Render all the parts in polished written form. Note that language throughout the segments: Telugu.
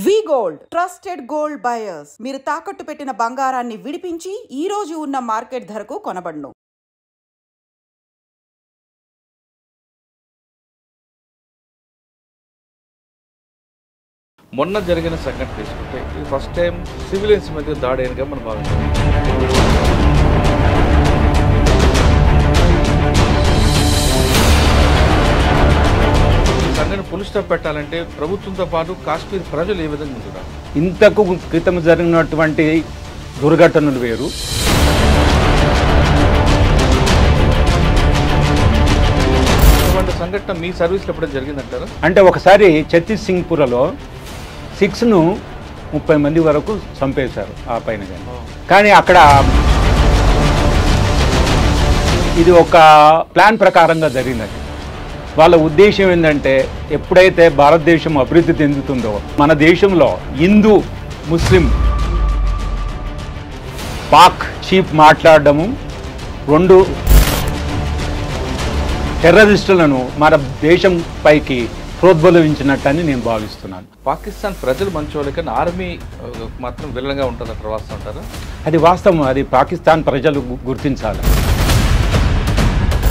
వి గోల్డ్ ట్రస్టెడ్ గోల్డ్ బయర్స్. మీరు తాకట్టు పెట్టిన బంగారాన్ని విడిపించి ఈ రోజు ఉన్న మార్కెట్ ధరకు కొనబడును. మొన్న జరిగిన సంఘటన తీసుకుంటే ఇది ఫస్ట్ టైం సివిలియన్స్ మీద దాడి అయినగా మనం భావించాం. ఈ సంఘటన పులి స్టాప్ పెట్టాలంటే ప్రభుత్వంతో పాటు కాశ్మీర్ ప్రజలు ఏ విధంగా ఉంటున్నారు? ఇంతకు క్రితం జరిగినటువంటి దుర్ఘటనలు వేరు. అటువంటి సంఘటన మీ సర్వీస్లో ఎప్పుడైనా జరిగిందంటారా? అంటే ఒకసారి ఛత్తీస్గఢ్లో 6ను 30 మంది వరకు చంపేశారు ఆ పైన. కానీ అక్కడ ఇది ఒక ప్లాన్ ప్రకారంగా జరిగినది. వాళ్ళ ఉద్దేశం ఏంటంటే ఎప్పుడైతే భారతదేశం అభివృద్ధి చెందుతుందో మన దేశంలో హిందూ ముస్లిం పాక్ చీఫ్ మాట్లాడడము, 2 టెర్రరిస్టులను మన దేశం పైకి ప్రోద్బలించినట్టని నేను భావిస్తున్నాను. పాకిస్తాన్ ప్రజలు మంచోళ్ళే కానీ ఆర్మీ మాత్రం విలన్గా ఉంటుందంటారు, వాస్తవంటారా? అది వాస్తవం. అది పాకిస్తాన్ ప్రజలు గుర్తించాలి.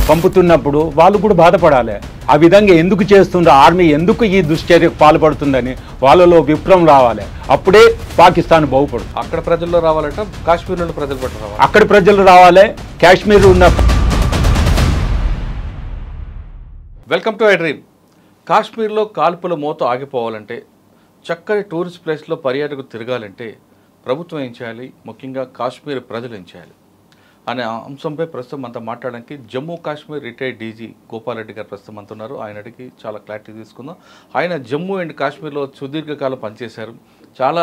పంపుతున్నప్పుడు వాళ్ళు కూడా బాధపడాలి. ఆ విధంగా ఎందుకు చేస్తుందో, ఆర్మీ ఎందుకు ఈ దుశ్చర్యకు పాల్పడుతుందని వాళ్ళలో విప్లవం రావాలి. అప్పుడే పాకిస్తాన్ బాగుపడుతుంది. అక్కడ ప్రజల్లో రావాలంటే కాశ్మీర్లో ప్రజలు పట్ల రావాలి. అక్కడ ప్రజలు రావాలి. కాశ్మీర్ ఉన్న వెల్కమ్ టు ఐ డ్రీమ్. కాశ్మీర్లో కాల్పుల మోత ఆగిపోవాలంటే, చక్కటి టూరిస్ట్ ప్లేస్లో పర్యాటకులు తిరగాలంటే ప్రభుత్వం ఏం చేయాలి, ముఖ్యంగా కాశ్మీర్ ప్రజలు ఏం చేయాలి అనే అంశంపై ప్రస్తుతం అంతా మాట్లాడడానికి జమ్మూ కాశ్మీర్ రిటైర్డ్ డీజీ గోపాల్ రెడ్డి గారు ప్రస్తుతం అంటున్నారు. ఆయన అడిగి చాలా క్లారిటీ తీసుకుందాం. ఆయన జమ్మూ అండ్ కాశ్మీర్లో సుదీర్ఘకాలం పనిచేశారు. చాలా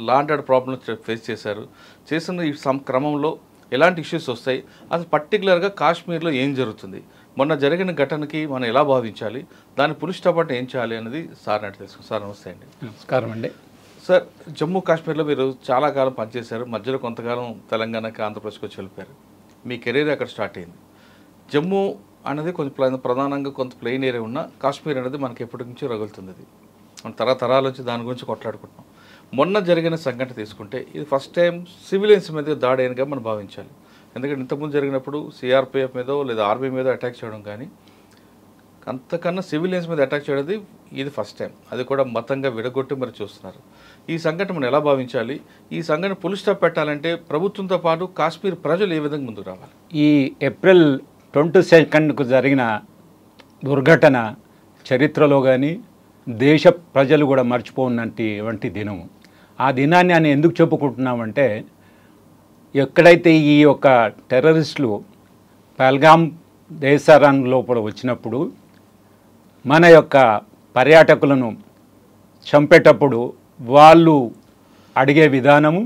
law and order problems face చేశారు. చేసిన ఈ క్రమంలో ఎలాంటి ఇష్యూస్ వస్తాయి, అసలు పర్టికులర్గా కాశ్మీర్లో ఏం జరుగుతుంది, మొన్న జరిగిన ఘటనకి మనం ఎలా భావించాలి, దాన్ని పులి స్టాప్ అంటే ఏం చేయాలి అనేది సార్ అంటే తెలుసుకుంటాం. సార్ నమస్తే అండి. నమస్కారం అండి. సార్, జమ్మూ కాశ్మీర్లో మీరు చాలా కాలం పనిచేశారు. మధ్యలో కొంతకాలం తెలంగాణకి, ఆంధ్రప్రదేశ్కి వచ్చి వెళ్ళిపోయారు. మీ కెరీర్ అక్కడ స్టార్ట్ అయింది. జమ్మూ అనేది కొంచెం ప్రధానంగా కొంత ప్లెయిన్ ఏరియా ఉన్న కాశ్మీర్ అనేది మనకి ఎప్పటి నుంచి రగులుతుంది. అది మన తరతరాల నుంచి దాని గురించి కొట్లాడుకుంటున్నాం. మొన్న జరిగిన సంఘటన తీసుకుంటే ఇది ఫస్ట్ టైం సివిలియన్స్ మీద దాడి అయినగా మనం భావించాలి. ఎందుకంటే ఇంతకుముందు జరిగినప్పుడు సిఆర్పిఎఫ్ మీదో లేదా ఆర్మీ మీద అటాక్ చేయడం, కానీ అంతకన్నా సివిలియన్స్ మీద అటాక్ చేయడం ఇది ఫస్ట్ టైం. అది కూడా మతంగా విడగొట్టి మరి చూస్తున్నారు. ఈ సంఘటన మనం ఎలా భావించాలి, ఈ సంఘటన పులి స్టాప్ పెట్టాలంటే ప్రభుత్వంతో పాటు కాశ్మీర్ ప్రజలు ఏ విధంగా ముందుకు రావాలి? ఈ ఏప్రిల్ 22కు జరిగిన దుర్ఘటన చరిత్రలో కానీ దేశ ప్రజలు కూడా మర్చిపోయినటువంటి దినము. ఆ దినాన్ని అని ఎందుకు చెప్పుకుంటున్నామంటే, ఎక్కడైతే ఈ యొక్క టెర్రరిస్టులు పహల్గామ్ దేశారాన్ లోపల వచ్చినప్పుడు మన యొక్క పర్యాటకులను చంపేటప్పుడు వాళ్ళు అడిగే విధానము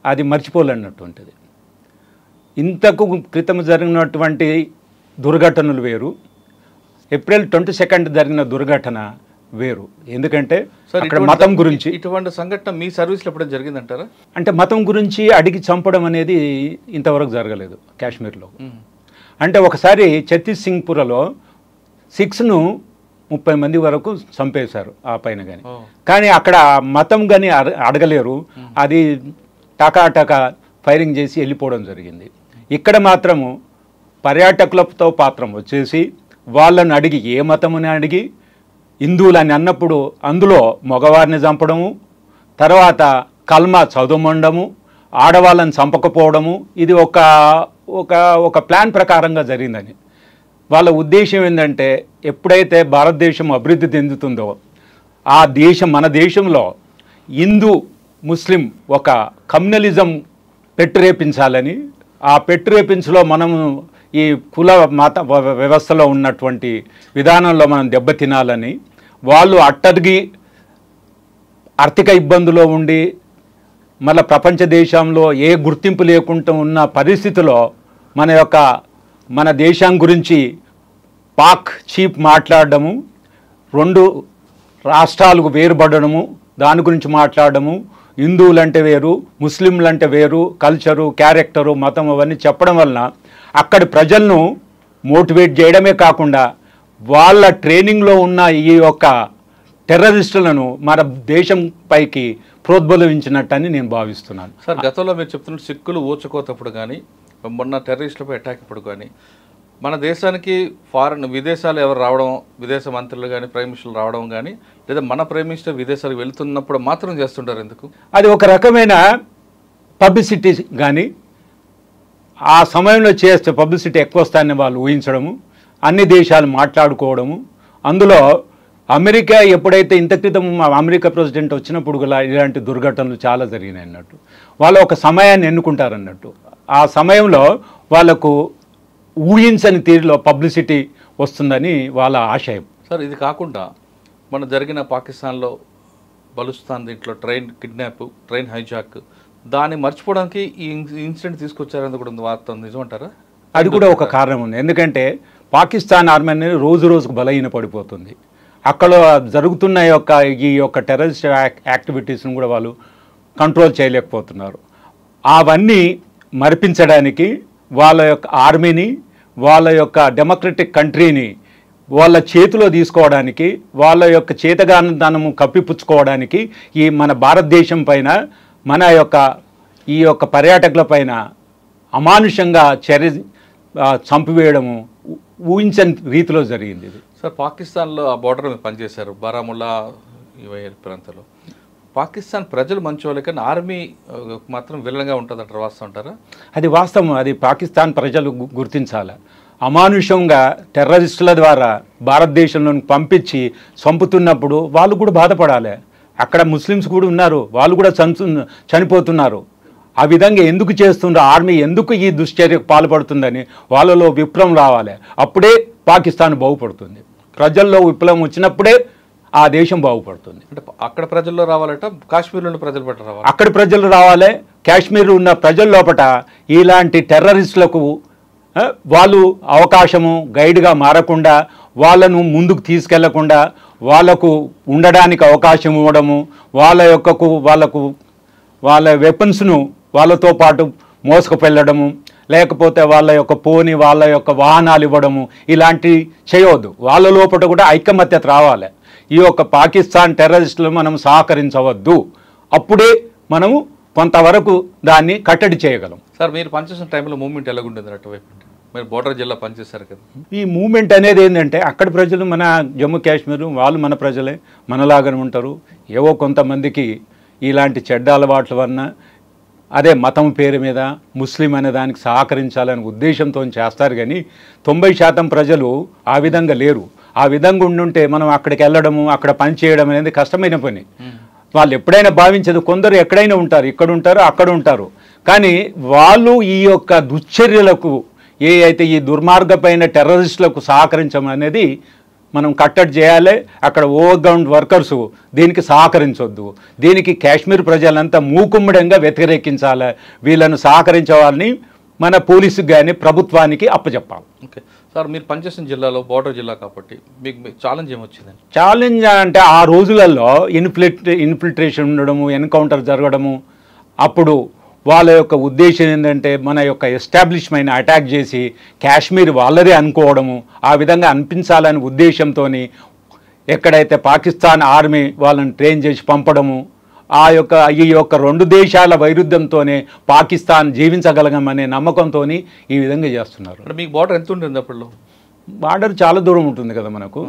అది మర్చిపోలేనటువంటిది. ఇంతకు క్రితం జరిగినటువంటి దుర్ఘటనలు వేరు, ఏప్రిల్ 22 జరిగిన దుర్ఘటన వేరు. ఎందుకంటే అక్కడ మతం గురించి ఇటువంటి సంఘటన మీ సర్వీస్లో ఎప్పుడైనా జరిగిందంటారా? అంటే మతం గురించి అడిగి చంపడం అనేది ఇంతవరకు జరగలేదు కాశ్మీర్లో. అంటే ఒకసారి ఛత్తీస్గఢ్లో 6ను 30 మంది వరకు చంపేశారు ఆ పైన. కానీ అక్కడ మతం కానీ అడగలేరు. అది టకా ఫైరింగ్ చేసి వెళ్ళిపోవడం జరిగింది. ఇక్కడ మాత్రము పర్యాటకులతో పాత్రం వచ్చేసి వాళ్ళని అడిగి, ఏ మతముని అడిగి హిందువులని అన్నప్పుడు అందులో మగవారిని చంపడము, తర్వాత కల్మా చదవమండము, ఆడవాళ్ళని చంపకపోవడము, ఇది ఒక ప్లాన్ ప్రకారంగా జరిగిందని. వాళ్ళ ఉద్దేశం ఏంటంటే ఎప్పుడైతే భారతదేశం అభివృద్ధి చెందుతుందో ఆ దేశం, మన దేశంలో హిందూ ముస్లిం ఒక కమ్యూనలిజం పెట్టురేపించాలని, ఆ పెట్టురేపించులో మనము ఈ కుల మత వ్యవస్థలో ఉన్నటువంటి విధానంలో మనం దెబ్బతినాలని, వాళ్ళు అట్టడిగి ఆర్థిక ఇబ్బందులో ఉండి మళ్ళీ ప్రపంచ దేశంలో ఏ గుర్తింపు లేకుండా ఉన్న పరిస్థితిలో మన దేశం గురించి పాక్ చీఫ్ మాట్లాడడము, 2 రాష్ట్రాలకు వేరుపడడము, దాని గురించి మాట్లాడడము, హిందువులంటే వేరు, ముస్లింలంటే వేరు, కల్చరు, క్యారెక్టరు, మతం అవన్నీ చెప్పడం వలన అక్కడి ప్రజలను మోటివేట్ చేయడమే కాకుండా వాళ్ళ ట్రైనింగ్లో ఉన్న ఈ యొక్క టెర్రరిస్టులను మన దేశం పైకి ప్రోద్బలించినట్టని నేను భావిస్తున్నాను. సార్ గతంలో మీరు చెప్తున్నట్టు సిక్కులు ఊచకోతప్పుడు కానీ మొన్న టెర్రరిస్టులపై అటాక్ ఇప్పుడు కానీ మన దేశానికి విదేశాలు ఎవరు రావడం, విదేశ మంత్రులు కానీ ప్రైమ్ మినిస్టర్లు రావడం కానీ లేదా మన ప్రైమ్ మినిస్టర్ విదేశాలకు వెళ్తున్నప్పుడు మాత్రం చేస్తుంటారు ఎందుకు? అది ఒక రకమైన పబ్లిసిటీ. కానీ ఆ సమయంలో చేస్తే పబ్లిసిటీ ఎక్కువ వస్తాయని వాళ్ళు ఊహించడము, అన్ని దేశాలు మాట్లాడుకోవడము. అందులో అమెరికా ఎప్పుడైతే ఇంత క్రితం అమెరికా ప్రెసిడెంట్ వచ్చినప్పుడు కూడా ఇలాంటి దుర్ఘటనలు చాలా జరిగినాయి అన్నట్టు. వాళ్ళు ఒక సమయాన్ని ఎన్నుకుంటారన్నట్టు. ఆ సమయంలో వాళ్ళకు ఊహించని తీరులో పబ్లిసిటీ వస్తుందని వాళ్ళ ఆశయం. సార్ ఇది కాకుండా మన జరిగిన పాకిస్తాన్లో బలుస్తాన్ దీంట్లో ట్రైన్ కిడ్నాప్, ట్రైన్ హైజాక్, దాన్ని మర్చిపోవడానికి ఈ ఇన్సిడెంట్ తీసుకొచ్చారని కూడా వార్త నిజమంటారా? అది కూడా ఒక కారణం ఉంది. ఎందుకంటే పాకిస్తాన్ ఆర్మీ అనేది రోజు రోజుకు బలహీన పడిపోతుంది. అక్కడ జరుగుతున్న ఈ యొక్క టెర్రరిస్ట్ యాక్టివిటీస్ను కూడా వాళ్ళు కంట్రోల్ చేయలేకపోతున్నారు. అవన్నీ మరిపించడానికి వాళ్ళ యొక్క ఆర్మీని, వాళ్ళ యొక్క డెమోక్రటిక్ కంట్రీని వాళ్ళ చేతిలో తీసుకోవడానికి, వాళ్ళ యొక్క చేతగానితనము కప్పిపుచ్చుకోవడానికి ఈ మన భారతదేశం పైన, మన యొక్క ఈ యొక్క పర్యాటకుల పైన అమానుషంగా చంపివేయడము ఊహించని రీతిలో జరిగింది ఇది. సార్ పాకిస్తాన్లో ఆ బోర్డర్ మీద పనిచేశారు, బారాముల్లా ప్రాంతంలో. పాకిస్తాన్ ప్రజలు మంచివాళ్ళే కానీ ఆర్మీ మాత్రం విలన్గా ఉంటుందంటారు, వాస్తవం అంటారా? అది వాస్తవం. అది పాకిస్తాన్ ప్రజలు గుర్తించాలి. అమానుషంగా టెర్రరిస్టుల ద్వారా భారతదేశంలోకి పంపించి చంపుతున్నప్పుడు వాళ్ళు కూడా బాధపడాలి. అక్కడ ముస్లిమ్స్ కూడా ఉన్నారు, వాళ్ళు కూడా చనిపోతున్నారు. ఆ విధంగా ఎందుకు చేస్తుండ్రో, ఆర్మీ ఎందుకు ఈ దుశ్చర్యకు పాల్పడుతుందని వాళ్ళలో విప్లవం రావాలి. అప్పుడే పాకిస్తాన్ బాగుపడుతుంది. ప్రజల్లో విప్లవం వచ్చినప్పుడే ఆ దేశం బాగుపడుతుంది. అంటే అక్కడ ప్రజల్లో రావాలంటే కాశ్మీర్లో ఉన్న ప్రజలు పట్ల రావాలి, అక్కడ ప్రజలు రావాలి. కాశ్మీర్ ఉన్న ప్రజల లోపల ఇలాంటి టెర్రరిస్టులకు వాళ్ళు అవకాశము గైడ్గా మారకుండా, వాళ్ళను ముందుకు తీసుకెళ్లకుండా, వాళ్లకు ఉండడానికి అవకాశం ఇవ్వడము, వాళ్ళ వెపన్స్ను వాళ్ళతో పాటు మోసుకుపెళ్ళడము, లేకపోతే వాళ్ళ యొక్క వాళ్ళ యొక్క వాహనాలు ఇవ్వడము, ఇలాంటివి చేయవద్దు. వాళ్ళ లోపల కూడా ఐకమత్యత రావాలి. ఈ యొక్క పాకిస్తాన్ టెర్రరిస్టులు మనం సహకరించవద్దు. అప్పుడే మనము కొంతవరకు దాన్ని కట్టడి చేయగలం. సార్ మీరు పనిచేసిన టైంలో మూవ్మెంట్ ఎలాగుంటుంది అటువైపు? మీరు బోర్డర్ జిల్లా పనిచేశారు కదా. ఈ మూవ్మెంట్ అనేది ఏంటంటే అక్కడ ప్రజలు మన జమ్మూ కాశ్మీర్ వాళ్ళు మన ప్రజలే, మనలాగానే ఉంటారు. ఏవో కొంతమందికి ఇలాంటి చెడ్డ అలవాట్ల వలన, అదే మతం పేరు మీద ముస్లిం అనే దానికి సహకరించాలనే ఉద్దేశంతో చేస్తారు. కానీ 90% ప్రజలు ఆ విధంగా లేరు. ఆ విధంగా ఉండుంటే మనం అక్కడికి వెళ్ళడము, అక్కడ పని చేయడం అనేది కష్టమైన పని. వాళ్ళు ఎప్పుడైనా భావించేది, కొందరు ఎక్కడైనా ఉంటారు, ఇక్కడ ఉంటారు, అక్కడ ఉంటారు. కానీ వాళ్ళు ఈ యొక్క దుశ్చర్యలకు అయితే ఈ దుర్మార్గపైన టెర్రరిస్టులకు సహకరించడం అనేది మనం కట్టడి చేయాలి. అక్కడ ఓవర్గ్రౌండ్ వర్కర్సు దీనికి సహకరించొద్దు. దీనికి కాశ్మీర్ ప్రజలంతా మూకుమ్మడంగా వ్యతిరేకించాలి. వీళ్ళను సహకరించే వాళ్ళని మన పోలీసుకు కానీ ప్రభుత్వానికి అప్పచెప్పాలి. ఓకే సార్, మీరు పనిచేసిన జిల్లాలో బోర్డర్ జిల్లా కాబట్టి మీకు ఛాలెంజ్ ఏమొచ్చిందండి? ఛాలెంజ్ అంటే ఆ రోజులలో ఇన్ఫిల్ట్రేషన్ ఉండడము, ఎన్కౌంటర్ జరగడము. అప్పుడు వాళ్ళ యొక్క ఉద్దేశం ఏంటంటే మన యొక్క ఎస్టాబ్లిష్మెంట్ అటాక్ చేసి కాశ్మీర్ వాళ్ళదే అనుకోవడము, ఆ విధంగా అనిపించాలనే ఉద్దేశంతో ఎక్కడైతే పాకిస్తాన్ ఆర్మీ వాళ్ళని ట్రైన్ చేసి పంపడము, ఈ యొక్క రెండు దేశాల వైరుధ్యంతోనే పాకిస్తాన్ జీవించగలగమనే నమ్మకంతో ఈ విధంగా చేస్తున్నారు. అంటే మీకు బార్డర్ ఎంత ఉంటుంది అప్పుడు? బార్డర్ చాలా దూరం ఉంటుంది కదా మనకు.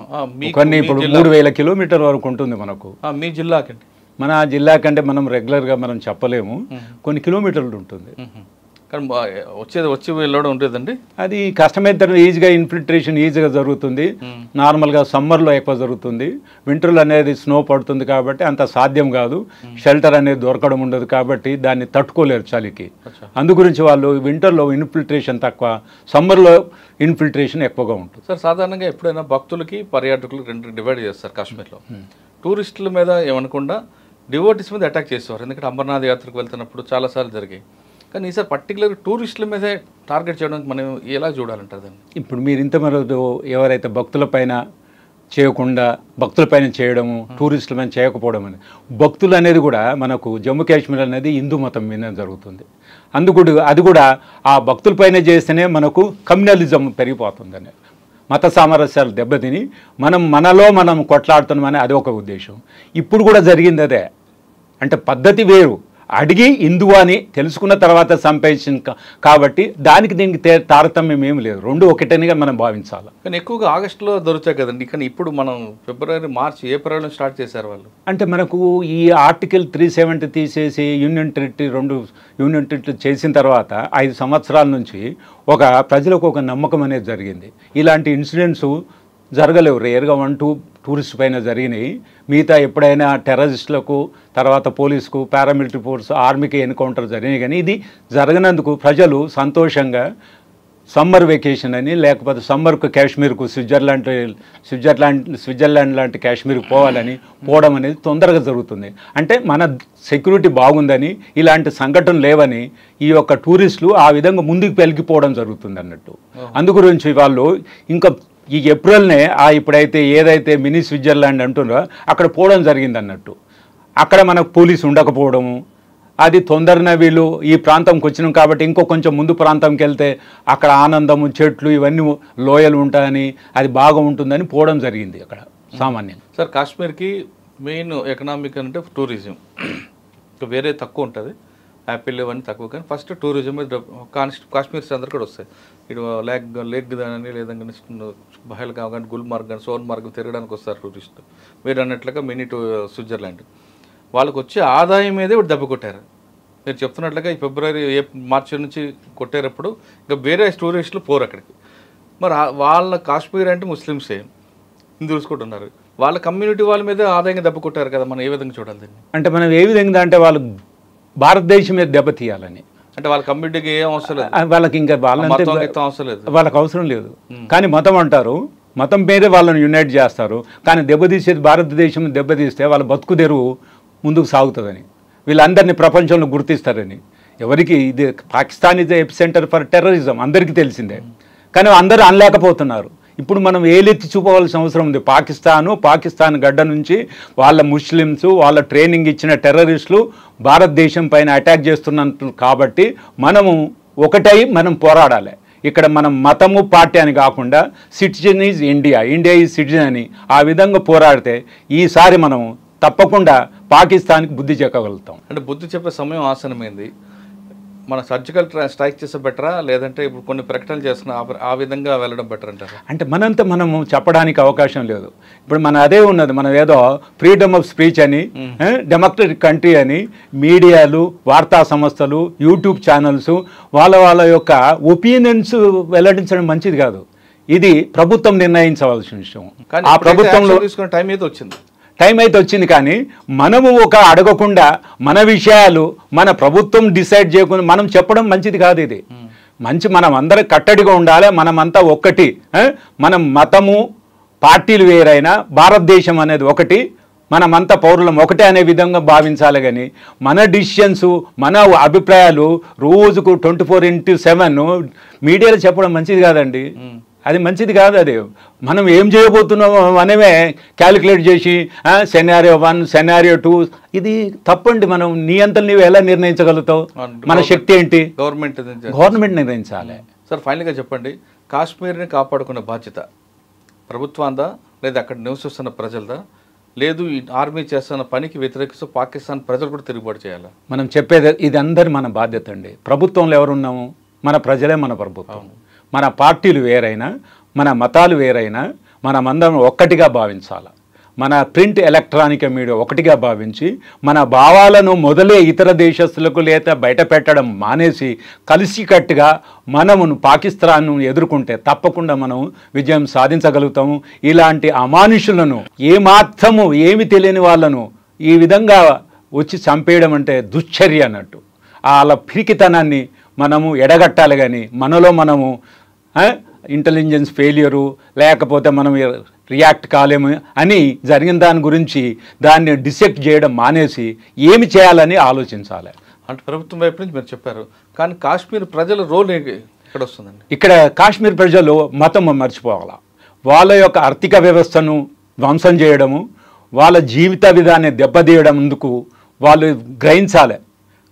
కొన్ని ఇప్పుడు 3000 కిలోమీటర్ వరకు ఉంటుంది మనకు. మీ జిల్లాకండి? మన జిల్లా కంటే మనం రెగ్యులర్గా మనం చెప్పలేము, కొన్ని కిలోమీటర్లు ఉంటుంది. కానీ వచ్చి వెళ్ళడం ఉంటుందండి. అది కష్టమైతే ఈజీగా ఇన్ఫిల్ట్రేషన్ ఈజీగా జరుగుతుంది. నార్మల్గా సమ్మర్లో ఎక్కువ జరుగుతుంది. వింటర్లో అనేది స్నో పడుతుంది కాబట్టి అంత సాధ్యం కాదు. షెల్టర్ అనేది దొరకడం ఉండదు కాబట్టి దాన్ని తట్టుకోలేరు చలికి. అందు గురించి వాళ్ళు వింటర్లో ఇన్ఫిల్ట్రేషన్ తక్కువ, సమ్మర్లో ఇన్ఫిల్ట్రేషన్ ఎక్కువగా ఉంటుంది. సార్ సాధారణంగా ఎప్పుడైనా భక్తులకి పర్యాటకులకు రెండు డివైడ్ చేస్తారు కాశ్మీర్లో. టూరిస్టుల మీద ఏమనకుండా డివోటీస్ మీద అటాక్ చేసేవారు. ఎందుకంటే అమర్నాథ్ యాత్రకు వెళ్తున్నప్పుడు చాలాసార్లు జరిగాయి. కానీ ఈసారి పర్టికులర్గా టూరిస్టుల మీదే టార్గెట్ చేయడానికి మనం ఎలా చూడాలంటారు దాన్ని? ఇప్పుడు మీరు ఇంతవరకు ఎవరైతే భక్తులపైన చేయకుండా భక్తులపైన చేయడము, టూరిస్టుల పైన చేయకపోవడం అనేది, భక్తులు అనేది కూడా మనకు జమ్మూ కాశ్మీర్ అనేది హిందూ మతం మీద జరుగుతుంది. అది కూడా ఆ భక్తులపైన చేస్తేనే మనకు కమ్యూనలిజం పెరిగిపోతుందని. మత సామరస్యాలు దెబ్బతిని మనలో మనం కొట్లాడుతున్నామని అది ఒక ఉద్దేశం. ఇప్పుడు కూడా జరిగింది అదే. అంటే పద్ధతి వేరు, అడిగి హిందువు అని తెలుసుకున్న తర్వాత సంపేషన్ కాబట్టి దానికి దీనికి తారతమ్యం ఏమి లేదు, రెండు ఒకటేనిగా మనం భావించాలి. కానీ ఎక్కువగా ఆగస్టులో దొరుకుతాయి కదండి, కానీ ఇప్పుడు మనం ఫిబ్రవరి, మార్చి, ఏప్రిల్లో స్టార్ట్ చేశారు వాళ్ళు. అంటే మనకు ఈ ఆర్టికల్ 370 తీసేసి యూనియన్ టెరిటరీ చేసిన తర్వాత 5 సంవత్సరాల నుంచి ప్రజలకు ఒక నమ్మకం అనేది జరిగింది. ఇలాంటి ఇన్సిడెంట్స్ జరగలేవు, రేర్గా 1-2 టూరిస్ట్ పైన జరిగినాయి. మిగతా ఎప్పుడైనా టెర్రరిస్టులకు, తర్వాత పోలీసుకు, పారామిలిటరీ ఫోర్స్, ఆర్మీకి ఎన్కౌంటర్ జరిగినాయి. కానీ ఇది జరగనందుకు ప్రజలు సంతోషంగా సమ్మర్ వెకేషన్ అని, లేకపోతే సమ్మర్కు కాశ్మీర్కు స్విట్జర్లాండ్ లాంటి కాశ్మీర్కి పోవడం అనేది తొందరగా జరుగుతుంది. అంటే మన సెక్యూరిటీ బాగుందని, ఇలాంటి సంఘటనలు లేవని ఈ యొక్క టూరిస్టులు ఆ విధంగా ముందుకు పెరిగిపోవడం జరుగుతుంది అన్నట్టు. అందు గురించి వాళ్ళు ఇంకా ఈ ఏప్రిల్నే ఇప్పుడైతే ఏదైతే మినీ స్విట్జర్లాండ్ అంటున్నారో అక్కడ పోవడం జరిగింది అన్నట్టు. అక్కడ మనకు పోలీసు ఉండకపోవడము, అది తొందరనే వీళ్ళు ఈ ప్రాంతంకి వచ్చినాం కాబట్టి ఇంకో కొంచెం ముందు ప్రాంతంకి వెళ్తే అక్కడ ఆనందము, చెట్లు, ఇవన్నీ లోయలు ఉంటాయని, అది బాగా ఉంటుందని పోవడం జరిగింది అక్కడ సామాన్యంగా. సార్, కాశ్మీర్కి మెయిన్ ఎకనామిక్ అంటే టూరిజం, వేరే తక్కువ ఉంటుంది, యాపిల్ ఇవన్నీ తక్కువ. కానీ ఫస్ట్ టూరిజం మీద కాశ్మీర్స్ అందరు కూడా వస్తాయి. ఇటు లేక్ అని, లేదంటే పహల్గామ్ కానీ, గుల్మార్గ్ కానీ, సోన్మార్గ్ తిరగడానికి వస్తారు టూరిస్టులు. మీరు అన్నట్లుగా మినీ స్విట్జర్లాండ్ వాళ్ళకు వచ్చే ఆదాయం మీదే ఇప్పుడు దెబ్బ కొట్టారు. మీరు చెప్తున్నట్లుగా ఈ ఫిబ్రవరి, మార్చి నుంచి కొట్టేటప్పుడు ఇంకా వేరే టూరిస్టులు పోరు అక్కడికి. మరి వాళ్ళ కాశ్మీర్ అంటే ముస్లిమ్సే, హిందూస్ కూడా ఉన్నారు, వాళ్ళ కమ్యూనిటీ వాళ్ళ మీద ఆదాయంగా దెబ్బ కొట్టారు కదా. మనం ఏ విధంగా చూడాలి దీన్ని? అంటే మనం ఏ విధంగా అంటే వాళ్ళు భారతదేశం మీద దెబ్బతీయాలని, అంటే వాళ్ళ కమ్యూనిటీకి ఏం అవసరం లేదు, వాళ్ళకి ఇంకా వాళ్ళకి అవసరం లేదు. కానీ మతం అంటారు, మతం పేరే వాళ్ళని యునైట్ చేస్తారు. కానీ దెబ్బతీసేది భారతదేశం దెబ్బతీస్తే వాళ్ళ బతుకు తెరువు ముందుకు సాగుతుందని, వీళ్ళందరినీ ప్రపంచంలో గుర్తిస్తారని. ఎవరికి ఇది Pakistan is the epicentre for terrorism అందరికీ తెలిసిందే. కానీ అందరూ అనలేకపోతున్నారు. ఇప్పుడు మనం ఏలెత్తి చూపవలసిన అవసరం ఉంది. పాకిస్తాన్ గడ్డ నుంచి వాళ్ళ ముస్లిమ్స్, వాళ్ళ ట్రైనింగ్ ఇచ్చిన టెర్రరిస్టులు భారతదేశం పైన అటాక్ చేస్తున్నారు. కాబట్టి మనము ఒకటై మనం పోరాడాలి. ఇక్కడ మనం మతము, పార్టీ అని కాకుండా citizen is India, India is citizen అని ఆ విధంగా పోరాడితే ఈసారి మనం తప్పకుండా పాకిస్తాన్కి బుద్ధి చెప్పగలుగుతాం. అంటే బుద్ధి చెప్పే సమయం ఆసనమైంది. మన సర్జికల్ స్ట్రైక్ చేసే బెటరా, లేదంటే ఇప్పుడు కొన్ని ప్రకటనలు చేస్తున్న ఆ విధంగా వెళ్ళడం బెటర్ అంటారా? అంటే మనంతా మనము చెప్పడానికి అవకాశం లేదు. ఇప్పుడు మన అదే ఉన్నది, మనం ఏదో ఫ్రీడమ్ ఆఫ్ స్పీచ్ అని, డెమోక్రటిక్ కంట్రీ అని మీడియాలు, వార్తా సంస్థలు, యూట్యూబ్ ఛానల్స్ వాళ్ళ యొక్క ఒపీనియన్స్ వెల్లడించడం మంచిది కాదు. ఇది ప్రభుత్వం నిర్ణయించవలసిన విషయం. ఆ ప్రభుత్వంలో తీసుకునే టైం అయితే వచ్చింది. కానీ మనము అడగకుండా మన విషయాలు మన ప్రభుత్వం డిసైడ్ చేయకుండా మనం చెప్పడం మంచిది కాదు. ఇది మనం అందరం కట్టడిగా ఉండాలి. మనమంతా ఒక్కటి, మనం మతము, పార్టీలు వేరైనా భారతదేశం అనేది ఒకటి, మనమంతా పౌరులం ఒకటే అనే విధంగా భావించాలి. కానీ మన డిసిషన్స్, మన అభిప్రాయాలు రోజుకు 24/7 మీడియాలో చెప్పడం మంచిది కాదండి. అది మంచిది కాదు. అది మనం ఏం చేయబోతున్నామో మనమే క్యాలిక్యులేట్ చేసి సెనారియో 1, సెనారియో 2, ఇది తప్పండి. మనం నీ అంతలు నీవు ఎలా నిర్ణయించగలుగుతావు? మన శక్తి ఏంటి? గవర్నమెంట్ నిర్ణయించాలి. సార్, ఫైనల్గా చెప్పండి, కాశ్మీర్ని కాపాడుకున్న బాధ్యత ప్రభుత్వాందా, లేదా అక్కడ నివసిస్తున్న ప్రజలదా, లేదు ఈ ఆర్మీ చేస్తున్న పనికి వ్యతిరేకిస్తూ పాకిస్తాన్ ప్రజలు కూడా తిరుగుబాటు చేయాలి? మనం చెప్పేది ఇది అందరి మన బాధ్యత అండి. ప్రభుత్వంలో ఎవరున్నాము? మన ప్రజలే మన ప్రభుత్వం. మన పార్టీలు వేరైనా, మన మతాలు వేరైనా, మనమందరం ఒక్కటిగా భావించాలి. మన ప్రింట్, ఎలక్ట్రానిక్ మీడియా ఒకటిగా భావించి మన భావాలను మొదలే ఇతర దేశస్తులకు లేదా బయట పెట్టడం మానేసి కలిసికట్టుగా మనము పాకిస్తాన్ను ఎదుర్కొంటే తప్పకుండా మనం విజయం సాధించగలుగుతాము. ఇలాంటి అమానుషులను, ఏమాత్రము ఏమి తెలియని వాళ్ళను ఈ విధంగా వచ్చి చంపేయడం అంటే దుశ్చర్య అన్నట్టు. వాళ్ళ పిరికితనాన్ని మనము ఎడగట్టాలి. కానీ మనలో మనము ఇంటెలిజెన్స్ ఫెయిల్యూరు, లేకపోతే మనం రియాక్ట్ కాలేము అని జరిగిన దాని గురించి దాన్ని డిసెక్ట్ చేయడం మానేసి ఏమి చేయాలని ఆలోచించాలి. అంటే ప్రభుత్వం వైపు నుంచి మీరు చెప్పారు, కానీ కాశ్మీర్ ప్రజల రోల్ ఇక్కడ వస్తుందండి. ఇక్కడ కాశ్మీర్ ప్రజలు మతం మర్చిపోవాలి. వాళ్ళ యొక్క ఆర్థిక వ్యవస్థను ధ్వంసం చేయడము, వాళ్ళ జీవిత విధాన్ని దెబ్బతీయడం ముందుకు వాళ్ళు గ్రహించాలి.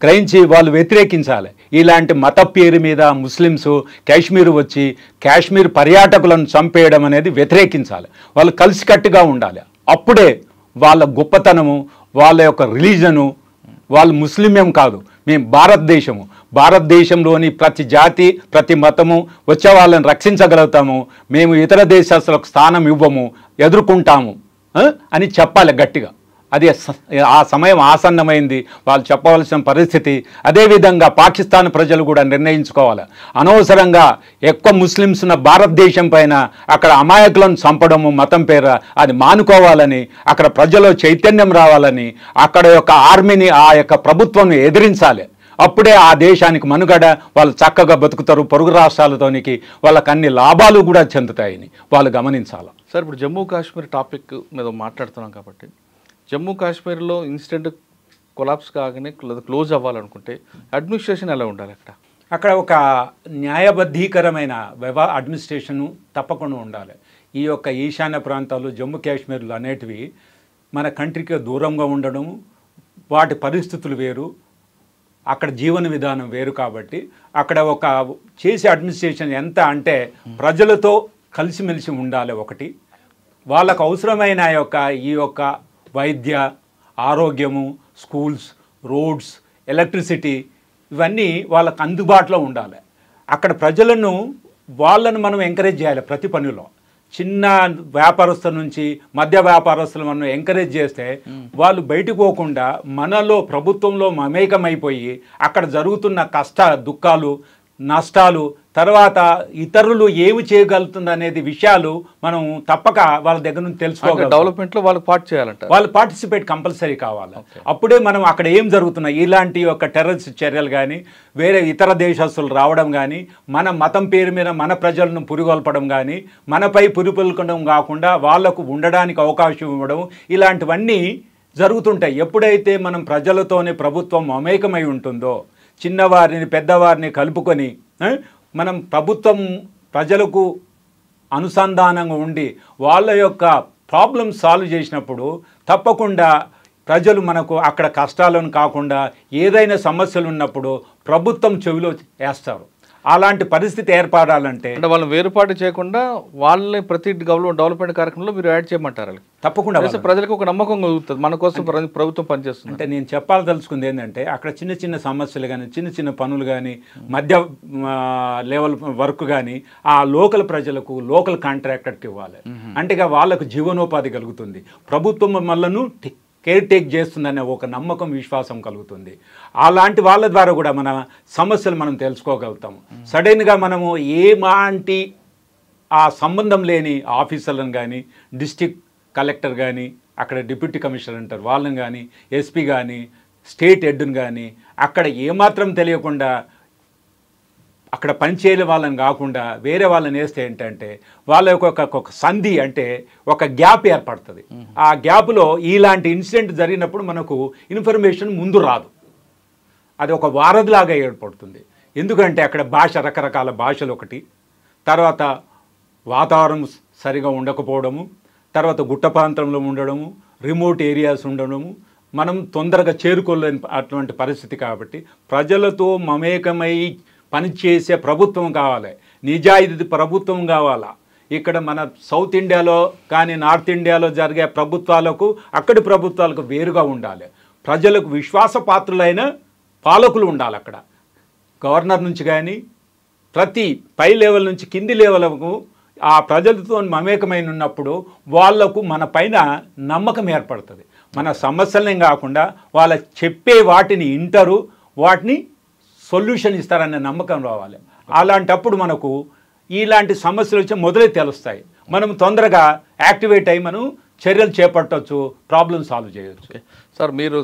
గ్రహించి వాళ్ళు వ్యతిరేకించాలి. ఇలాంటి మత పేరు మీద ముస్లిమ్స్ కాశ్మీర్ వచ్చి కాశ్మీర్ పర్యాటకులను చంపేయడం అనేది వ్యతిరేకించాలి. వాళ్ళు కలిసికట్టుగా ఉండాలి. అప్పుడే వాళ్ళ గొప్పతనము, వాళ్ళ యొక్క రిలీజను, వాళ్ళు ముస్లిమేం కాదు, మేము భారతదేశంలోని ప్రతి జాతి ప్రతి మతము వచ్చే వాళ్ళని రక్షించగలుగుతాము, మేము ఇతర దేశస్తులకు స్థానం ఇవ్వము, ఎదుర్కొంటాము అని చెప్పాలి గట్టిగా. అది ఆ సమయం ఆసన్నమైంది, వాళ్ళు చెప్పవలసిన పరిస్థితి. అదేవిధంగా పాకిస్తాన్ ప్రజలు కూడా నిర్ణయించుకోవాలి. అనవసరంగా ఎక్కువ ముస్లిమ్స్ ఉన్న భారతదేశం పైన అక్కడ అమాయకులను చంపడము మతం పేర అది మానుకోవాలని, అక్కడ ప్రజల్లో చైతన్యం రావాలని, అక్కడ యొక్క ఆర్మీని ఆ యొక్క ప్రభుత్వం ఎదిరించాలి. అప్పుడే ఆ దేశానికి మనుగడ, వాళ్ళు చక్కగా బతుకుతారు. పొరుగు రాష్ట్రాలతోనికి వాళ్ళకి అన్ని లాభాలు కూడా చెందుతాయని వాళ్ళు గమనించాలి. సార్, ఇప్పుడు జమ్మూ కాశ్మీర్ టాపిక్ మీద మాట్లాడుతున్నాం కాబట్టి, జమ్మూ కాశ్మీర్లో ఇన్సిడెంట్ కొలాప్స్ కాగానే క్లోజ్ అవ్వాలనుకుంటే అడ్మినిస్ట్రేషన్ ఎలా ఉండాలి? అక్కడ ఒక న్యాయబద్ధీకరమైన అడ్మినిస్ట్రేషను తప్పకుండా ఉండాలి. ఈ యొక్క ఈశాన్య ప్రాంతాలు జమ్మూ కాశ్మీర్లు అనేటివి మన కంట్రీకి దూరంగా ఉండడము, వాటి పరిస్థితులు వేరు, అక్కడ జీవన విధానం వేరు. కాబట్టి అక్కడ ఒక చేసే అడ్మినిస్ట్రేషన్ ఎంత అంటే ప్రజలతో కలిసిమెలిసి ఉండాలి. ఒకటి, వాళ్ళకు అవసరమైన ఈ యొక్క వైద్య, ఆరోగ్యము, స్కూల్స్, రోడ్స్, ఎలక్ట్రిసిటీ ఇవన్నీ వాళ్ళకు అందుబాటులో ఉండాలి. అక్కడ వాళ్ళను మనం ఎంకరేజ్ చేయాలి ప్రతి పనిలో. చిన్న వ్యాపారస్తుల నుంచి మధ్య వ్యాపారస్తులు మనం ఎంకరేజ్ చేస్తే వాళ్ళు బయటకు పోకుండా మనలో ప్రభుత్వంలో మమేకమైపోయి అక్కడ జరుగుతున్న కష్ట దుఃఖాలు నష్టాలు తర్వాత ఇతరులు ఏమి చేయగలుగుతుంది అనేది విషయాలు మనం తప్పక వాళ్ళ దగ్గర నుంచి తెలుసుకోవాలి. డెవలప్మెంట్లో వాళ్ళు పార్టిసిపేట్ కంపల్సరీ కావాలి. అప్పుడే మనం అక్కడ ఏం జరుగుతున్నాయి ఇలాంటి యొక్క టెర్రరిస్ట్ చర్యలు కానీ వేరే ఇతర దేశస్తులు రావడం కానీ మన మతం పేరు మీద మన ప్రజలను పురిగొల్పడం కానీ మనపై పురికొల్పడం కాకుండా వాళ్లకు ఉండడానికి అవకాశం ఇవ్వడం ఇలాంటివన్నీ జరుగుతుంటాయి. ఎప్పుడైతే మనం ప్రజలతోనే ప్రభుత్వం మమేకమై ఉంటుందో చిన్నవారిని పెద్దవారిని కలుపుకొని మనం ప్రభుత్వం ప్రజలకు అనుసంధానంగా ఉండి వాళ్ళ యొక్క ప్రాబ్లమ్ సాల్వ్ చేసినప్పుడు తప్పకుండా ప్రజలు మనకు అక్కడ కష్టాలను కాకుండా ఏదైనా సమస్యలు ఉన్నప్పుడు ప్రభుత్వం చెవిలో వేస్తారు. అలాంటి పరిస్థితి ఏర్పడాలంటే వాళ్ళని వేరుపాటు చేయకుండా వాళ్ళని ప్రతి డెవలప్మెంట్ కార్యక్రమంలో మీరు యాడ్ చేయమంటారు. తప్పకుండా ప్రజలకు ఒక నమ్మకం కలుగుతుంది, మన కోసం ప్రభుత్వం పనిచేస్తుంది. అంటే నేను చెప్పాల్దలుచుకుంది ఏంటంటే అక్కడ చిన్న చిన్న సమస్యలు కానీ చిన్న చిన్న పనులు కానీ మధ్య లెవెల్ వర్క్ కానీ ఆ లోకల్ ప్రజలకు లోకల్ కాంట్రాక్టర్కి ఇవ్వాలి. అంటే వాళ్ళకు జీవనోపాధి కలుగుతుంది, ప్రభుత్వం మనలను కేర్ టేక్ చేస్తుందనే ఒక నమ్మకం విశ్వాసం కలుగుతుంది. అలాంటి వాళ్ళ ద్వారా కూడా మన సమస్యలు మనం తెలుసుకోగలుగుతాము. సడన్గా మనము ఏమాంటి ఆ సంబంధం లేని ఆఫీసర్లను కానీ డిస్ట్రిక్ట్ కలెక్టర్ కానీ అక్కడ డిప్యూటీ కమిషనర్ అంటారు వాళ్ళని కానీ ఎస్పీ కానీ స్టేట్ హెడ్ని కానీ అక్కడ ఏమాత్రం తెలియకుండా అక్కడ పనిచేయని వాళ్ళని కాకుండా వేరే వాళ్ళని వేస్తే ఏంటంటే వాళ్ళ యొక్క సంధి అంటే ఒక గ్యాప్ ఏర్పడుతుంది. ఆ గ్యాప్లో ఇలాంటి ఇన్సిడెంట్ జరిగినప్పుడు మనకు ఇన్ఫర్మేషన్ ముందు రాదు, అది ఒక వారధిలాగా ఏర్పడుతుంది. ఎందుకంటే అక్కడ రకరకాల భాషలు ఒకటి, తర్వాత వాతావరణం సరిగా ఉండకపోవడము, తర్వాత గుట్ట ప్రాంతంలో ఉండడము, రిమోట్ ఏరియాస్ ఉండడము, మనం తొందరగా చేరుకోలేని అటువంటి పరిస్థితి. కాబట్టి ప్రజలతో మమేకమై పనిచేసే ప్రభుత్వం కావాలి, నిజాయితీ ప్రభుత్వం కావాలా. ఇక్కడ మన సౌత్ ఇండియాలో కానీ నార్త్ ఇండియాలో జరిగే ప్రభుత్వాలకు అక్కడి ప్రభుత్వాలకు వేరుగా ఉండాలి. ప్రజలకు విశ్వాసపాత్రులైన పాలకులు ఉండాలి. అక్కడ గవర్నర్ నుంచి కానీ ప్రతి పై లెవెల్ నుంచి కింది లెవెల్కు ఆ ప్రజలతో మమేకమైన ఉన్నప్పుడు వాళ్లకు మన పైన నమ్మకం ఏర్పడుతుంది. మన సమస్యలనే కాకుండా వాళ్ళ చెప్పే వాటిని వింటారు, వాటిని సొల్యూషన్ ఇస్తారనే నమ్మకం రావాలి. అలాంటప్పుడు మనకు ఇలాంటి సమస్యలు వచ్చి మొదలై తెలుస్తాయి. మనం తొందరగా యాక్టివేట్ అయ్యి మనం చర్యలు చేపట్టవచ్చు, ప్రాబ్లమ్ సాల్వ్ చేయవచ్చు. సార్, మీరు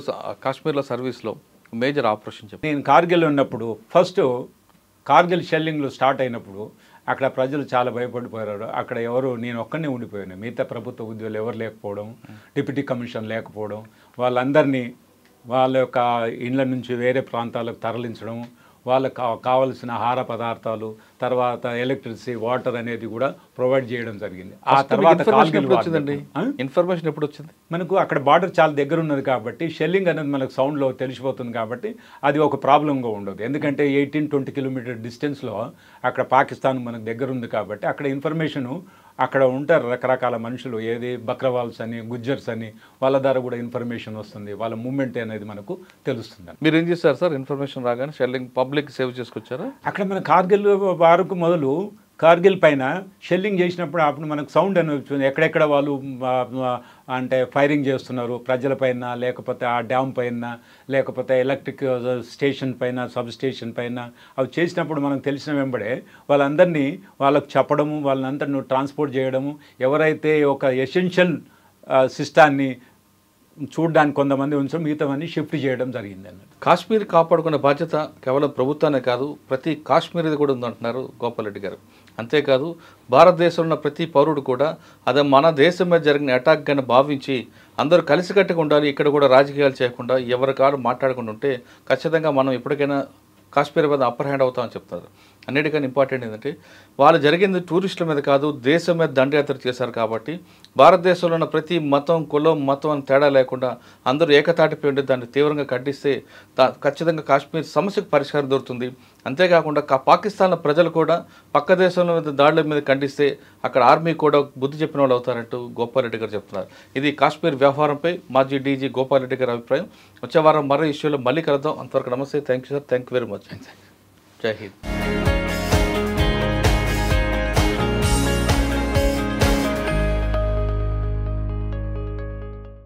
కాశ్మీర్లో సర్వీస్లో మేజర్ ఆపరేషన్ చెప్పి నేను కార్గిల్ ఉన్నప్పుడు ఫస్ట్ కార్గిల్ షెల్లింగ్లు స్టార్ట్ అయినప్పుడు అక్కడ ప్రజలు చాలా భయపడిపోయారు. అక్కడ నేను ఒక్కనే ఉండిపోయాను, మిగతా ప్రభుత్వ ఉద్యోగులు ఎవరు లేకపోవడం, డిప్యూటీ కమిషన్ లేకపోవడం, వాళ్ళందరినీ వాళ్ళ యొక్క ఇండ్ల నుంచి వేరే ప్రాంతాలకు తరలించడం, వాళ్ళకి కావలసిన ఆహార పదార్థాలు, తర్వాత ఎలక్ట్రిసిటీ, వాటర్ అనేది కూడా ప్రొవైడ్ చేయడం జరిగింది. ఆ తర్వాత ఇన్ఫర్మేషన్ ఎప్పుడు వచ్చింది? మనకు అక్కడ బార్డర్ చాలా దగ్గర ఉన్నది కాబట్టి షెల్లింగ్ అనేది మనకు సౌండ్లో తెలిసిపోతుంది కాబట్టి అది ఒక ప్రాబ్లంగా ఉండదు. ఎందుకంటే 18-20 కిలోమీటర్ డిస్టెన్స్లో అక్కడ పాకిస్తాన్ మనకు దగ్గర ఉంది కాబట్టి అక్కడ ఇన్ఫర్మేషను అక్కడ ఉంటారు రకరకాల మనుషులు, ఏది బక్రవాల్స్ అని, గుజ్జర్స్ అని, వాళ్ళ ద్వారా కూడా ఇన్ఫర్మేషన్ వస్తుంది, వాళ్ళ మూమెంట్ అనేది మనకు తెలుస్తుంది. మీరు ఏం చేస్తారు సార్? ఇన్ఫర్మేషన్ రాగానే షెల్లింగ్ పబ్లిక్ సేవ్ చేసుకొచ్చారా? అక్కడ మన కార్గిల్ వరకు మొదలు కార్గిల్ పైన షెల్లింగ్ చేసినప్పుడు అప్పుడు మనకు సౌండ్ అని వచ్చింది. ఎక్కడెక్కడ వాళ్ళు అంటే ఫైరింగ్ చేస్తున్నారు ప్రజల పైన, లేకపోతే ఆ డ్యామ్ పైన, లేకపోతే ఎలక్ట్రిక్ స్టేషన్ పైన, సబ్ స్టేషన్ పైన అవి చేసినప్పుడు మనకు తెలిసిన వెంబడే వాళ్ళందరినీ వాళ్ళకు చెప్పడము, వాళ్ళందరినీ ట్రాన్స్పోర్ట్ చేయడము, ఎవరైతే ఒక ఎసెన్షియల్ సిస్టాన్ని చూడడానికి కొంతమంది ఉంచడం, మిగతావన్నీ షిఫ్ట్ చేయడం జరిగింది అన్నట్టు. కాశ్మీర్ కాపాడుకునే బాధ్యత కేవలం ప్రభుత్వానే కాదు, ప్రతి కాశ్మీర్ది కూడా ఉందంటున్నారు గోపాల్ రెడ్డి గారు. అంతేకాదు భారతదేశంలో ఉన్న ప్రతి పౌరుడు కూడా అది మన దేశం మీద జరిగిన అటాక్గానే భావించి అందరూ కలిసికట్టుగా ఉండాలి. ఇక్కడ కూడా రాజకీయాలు చేయకుండా ఎవరి కాదు మాట్లాడకుండా ఉంటే ఖచ్చితంగా మనం ఎప్పటికైనా కాశ్మీర్ మీద అప్పర్ హ్యాండ్ అవుతామని చెప్తారు. అన్నిటికన్నా ఇంపార్టెంట్ ఏంటంటే వాళ్ళు జరిగింది టూరిస్టుల మీద కాదు, దేశం మీద దండయాత్ర చేశారు కాబట్టి భారతదేశంలో ఉన్న ప్రతి మతం, కులం, మతం అని తేడా లేకుండా అందరూ ఏకతాటిపై ఉండి దాన్ని తీవ్రంగా ఖండిస్తే ఖచ్చితంగా కాశ్మీర్ సమస్యకు పరిష్కారం దొరుకుతుంది. అంతేకాకుండా పాకిస్తాన్ ప్రజలు కూడా పక్క దేశంలో మీద దాడుల మీద ఖండిస్తే అక్కడ ఆర్మీ కూడా బుద్ధి చెప్పిన వాళ్ళు అవుతారంటూ గోపాల్ రెడ్డి గారు చెప్తున్నారు. ఇది కాశ్మీర్ వ్యవహారంపై మాజీ డీజీ గోపాల్ రెడ్డి గారి అభిప్రాయం. వచ్చే వారం మరో ఇష్యూలో మళ్ళీ కలుద్దాం. అంతవరకు నమస్తే. Thank you sir. Thank you very much. జై హింద్.